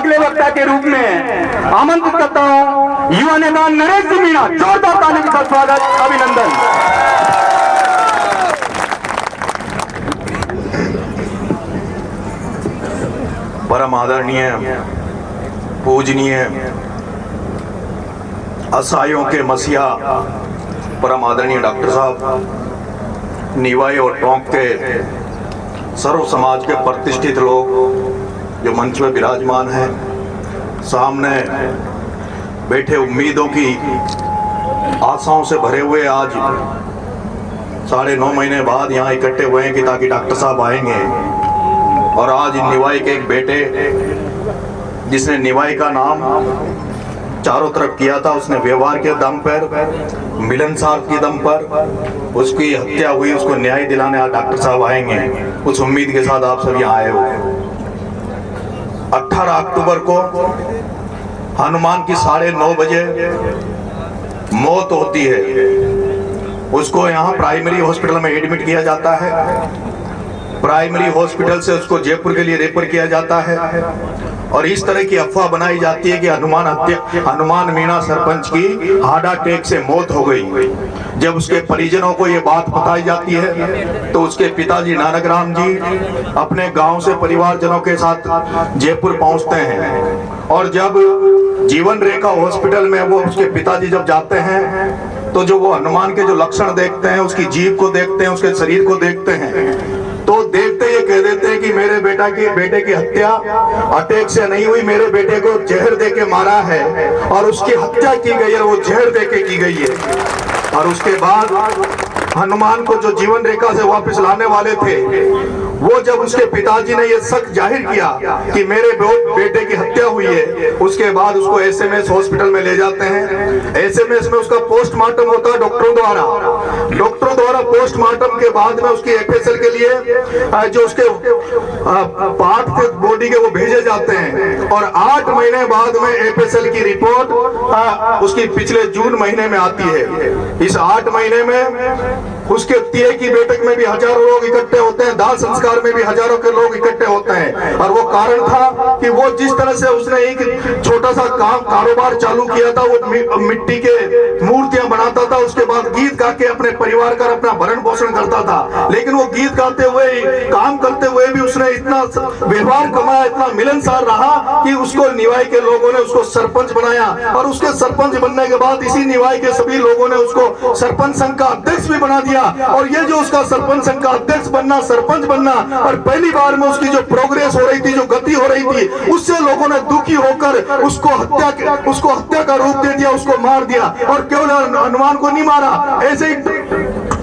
अगले वक्ता के रूप में आमंत्रित करता हूं युवा नेता नरेश सिंह मीणा। जोरदार ताली के साथ स्वागत, अभिनंदन। परम आदरणीय पूजनीय असहायों के मसीहा परम आदरणीय डॉक्टर साहब, निवाई और टोंक के सर्व समाज के प्रतिष्ठित लोग जो मंच में विराजमान हैं, सामने बैठे उम्मीदों की आशाओं से भरे हुए आज 9.5 महीने बाद यहाँ इकट्ठे हुए हैं कि ताकि डॉक्टर साहब आएंगे। और आज निवाई के एक बेटे जिसने निवाई का नाम चारों तरफ किया था, उसने व्यवहार के दम पर, मिलनसार के दम पर उसकी हत्या हुई, उसको न्याय दिलाने आज डॉक्टर साहब आएंगे। उस उम्मीद के साथ आप सब यहाँ आए हो। 18 अक्टूबर को हनुमान की 9:30 बजे मौत होती है। उसको यहाँ प्राइमरी हॉस्पिटल में एडमिट किया जाता है। प्राइमरी हॉस्पिटल से उसको जयपुर के लिए रेफर किया जाता है और इस तरह की अफवाह बनाई जाती है कि हनुमान मीणा सरपंच की हार्ट अटैक से मौत हो गई। जब उसके परिजनों को ये बात बताई जाती है तो उसके पिताजी नानक राम जी अपने गांव से परिवारजनों के साथ जयपुर पहुंचते हैं। और जब जीवन रेखा हॉस्पिटल में वो उसके पिताजी जब जाते हैं तो जो वो हनुमान के जो लक्षण देखते हैं, उसकी जीभ को देखते हैं, उसके शरीर को देखते हैं, तो देखते ये कह देते हैं कि मेरे बेटे की हत्या अटैक से नहीं हुई, मेरे बेटे को जहर देके मारा है और उसकी हत्या की गई है, वो जहर देके की गई है। और उसके बाद हनुमान को जो जीवन रेखा से वापस लाने वाले थे, वो जब उसके पिताजी ने ये शक जाहिर किया कि मेरे बेटे की हत्या हुई है, उसके बाद उसको एसएमएस हॉस्पिटल में ले जाते हैं। एसएमएस में उसका पोस्टमार्टम होता है डॉक्टरों द्वारा पोस्टमार्टम के बाद में उसकी एफएसएल के लिए जो उसके पार्ट थे बॉडी के वो भेजे जाते हैं। और 8 महीने बाद में एफएसएल की रिपोर्ट उसकी पिछले जून महीने में आती है। इस 8 महीने में उसके तिये की बैठक में भी हजारों लोग इकट्ठे होते हैं, दाह संस्कार में भी हजारों के लोग इकट्ठे होते हैं। और वो कारण था कि वो जिस तरह से उसने एक छोटा सा कारोबार चालू किया था, वो मिट्टी के मूर्तियां बनाता था, उसके बाद गीत गा के अपने परिवार का अपना भरण पोषण करता था। लेकिन वो गीत गाते हुए, काम करते हुए भी उसने इतना व्यवहार कमाया, इतना मिलनसार रहा कि उसको निवाई के लोगों ने उसको सरपंच बनाया। और उसके सरपंच बनने के बाद इसी निवाई के सभी लोगों ने उसको सरपंच संघ का अध्यक्ष भी बना दिया। और ये जो उसका सरपंच संघ का अध्यक्ष बनना, सरपंच बनना, और पहली बार में उसकी जो प्रोग्रेस हो रही थी, जो गति हो रही थी, उससे लोगों ने दुखी होकर उसको हत्या का रूप दे दिया, उसको मार दिया। और केवल हनुमान को नहीं मारा, ऐसे ही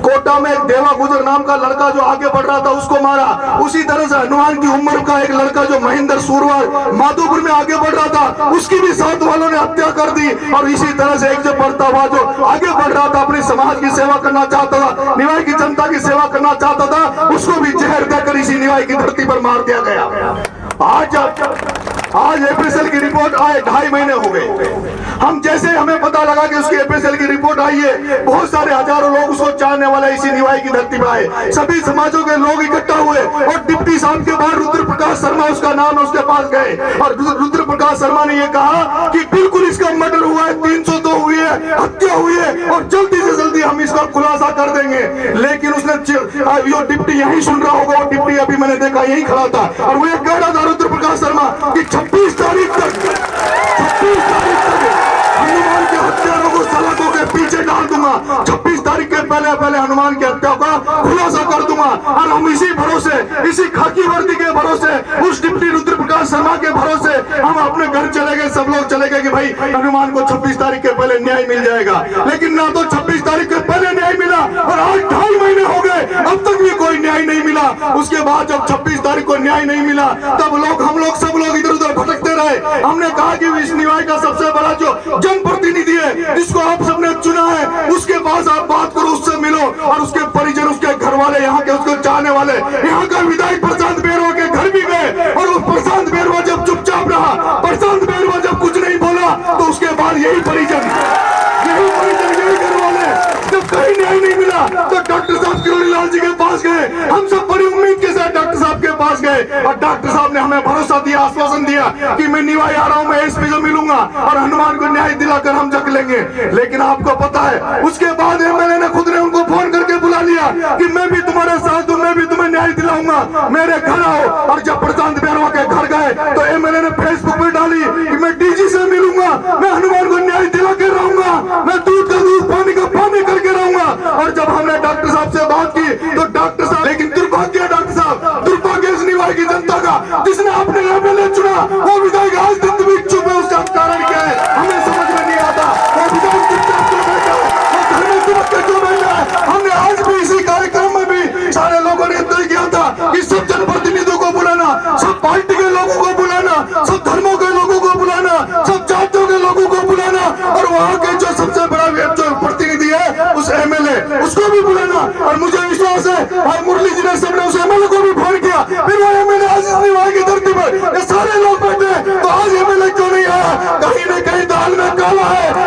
कोटा में एक देवा गुजर नाम का लड़का जो आगे बढ़ रहा था, उसको मारा। उसी तरह से हनुमान की उम्र का एक लड़का जो महेंद्र सूरवार माधोपुर में आगे बढ़ रहा था, उसकी भी साथ वालों ने हत्या कर दी। और इसी तरह से एक जो बढ़ता हुआ जो आगे बढ़ रहा था, अपने समाज की सेवा करना चाहता था, निवाई की जनता की सेवा करना चाहता था, उसको भी जहर देकर इसी निवाई की धरती पर मार दिया गया। आज एफएसएल की रिपोर्ट आए 2.5 महीने हो गए। हम जैसे हमें पता लगा कि उसकी एफएसएल की रिपोर्ट आई है, बहुत सारे हजारों लोग उसको चाहने वाले इसी निवाई की धरती पर आए। सभी समाजों के लोग इकट्ठा हुए और डिप्टी साहब के बाहर रुद्र प्रकाश शर्मा, उसका नाम है, उसके पास गए। और रुद्र प्रकाश शर्मा ने यह कहा कि बिल्कुल इसका मर्डर हुआ है, 302 हुई है, हत्या हुई है और जल्दी से जल्दी हम इसका खुलासा कर देंगे। लेकिन उसने जो डिप्टी यही सुन रहा होगा, वो डिप्टी अभी मैंने देखा यही खड़ा था और वो ये कह रहा था रुद्र प्रकाश शर्मा कि 26 तारीख तक हनुमान के हत्यारों को सलाखों के पीछे डाल दूंगा। 26 तारीख के पहले हनुमान की हत्या का खुलासा कर दूंगा। और हम इसी भरोसे, इसी खाकी वर्दी के भरोसे, उस डिप्टी रुद्र प्रकाश शर्मा के भरोसे हम अपने घर चले गए, सब लोग चले गए कि भाई हनुमान को 26 तारीख के पहले न्याय मिल जाएगा। लेकिन ना तो 26 तारीख के पहले न्याय मिला और आज 2.5 महीने हो गए, अब तक भी कोई न्याय नहीं मिला। उसके बाद जब 26 तारीख को न्याय नहीं मिला, तब हम लोग सब लोग इधर उधर भटकते रहे। हमने कहा कि इस निवाई का सबसे बड़ा जो जनप्रतिनिधि है, जिसको आप सबने चुना है, उसके पास आप बात करो, उससे मिलो। और उसके परिजन, उसके घर वाले, यहाँ के उसको चाहने वाले, यहाँ का विधायक प्रशांत बेरवा के घर भी गए और वो प्रशांत बेरवा जब चुपचाप रहा, प्रशांत बेरवा जब कुछ नहीं बोला, तो उसके बाद यही परिजन, यही घर वाले, जब कहीं न्याय नहीं मिला तो डॉक्टर साहब किरोड़ी लाल जी के पास गए। हम सब बड़ी उम्मीद के साथ डॉक्टर साहब के पास गए और डॉक्टर साहब ने हमें हमें भरोसा दिया, आश्वासन दिया कि मैं निवाई आ रहा हूँ, मैं एसपी से मिलूंगा और हनुमान को न्याय दिलाकर हम जग लेंगे। लेकिन आपको पता है उसके बाद एमएलए ने खुद ने उनको फोन करके बुला लिया कि मैं भी तुम्हारे साथ हूँ, मैं भी तुम्हें न्याय दिलाऊंगा, मेरे घर आओ। और जब प्रशांत बैरवा के घर गए तो एमएलए ने फेसबुक पे डाली कि मैं डीजी से मिलूंगा, मैं हनुमान को न्याय दिला के रहूंगा, मैं दूध का दूध पानी का पानी करके रहूंगा। और जब हमने डॉक्टर साहब से बात की तो डॉक्टर साहब, लेकिन दुर्भाग्य डॉक्टर साहब, दुर्भाग्य इस निवाई की जनता का जिसने अपने एमएलए चुना वो विधायक आज दिन भी चुप है। उसका कारण क्या है हमें समझ में नहीं आता। वो विधायक चुपचाप क्यों बैठा है, वो घर में चुपक के क्यों बैठा है। हमने आज भी इसी कार्यक्रम में भी सारे लोगों ने तय किया था कि सब जनप्रतिनिधियों को बुलाना, सब पार्टी के लोगों को बुलाना, सब धर्मों के लोगों को बुलाना, सब जातियों के लोगों को बुलाना और वहाँ के जो सबसे बड़ा जो प्रतिनिधि है उस एमएलए उसको भी बुलाना। और मुझे विश्वास है और मुरली जी ने सबने उस एमएलए को भी फोन किया, फिर वो एमएलए आज इस निवाई की धरती पर ये सारे लोग बैठे तो आज एमएलए क्यों नहीं आया। कहीं न कहीं दाल में काला है,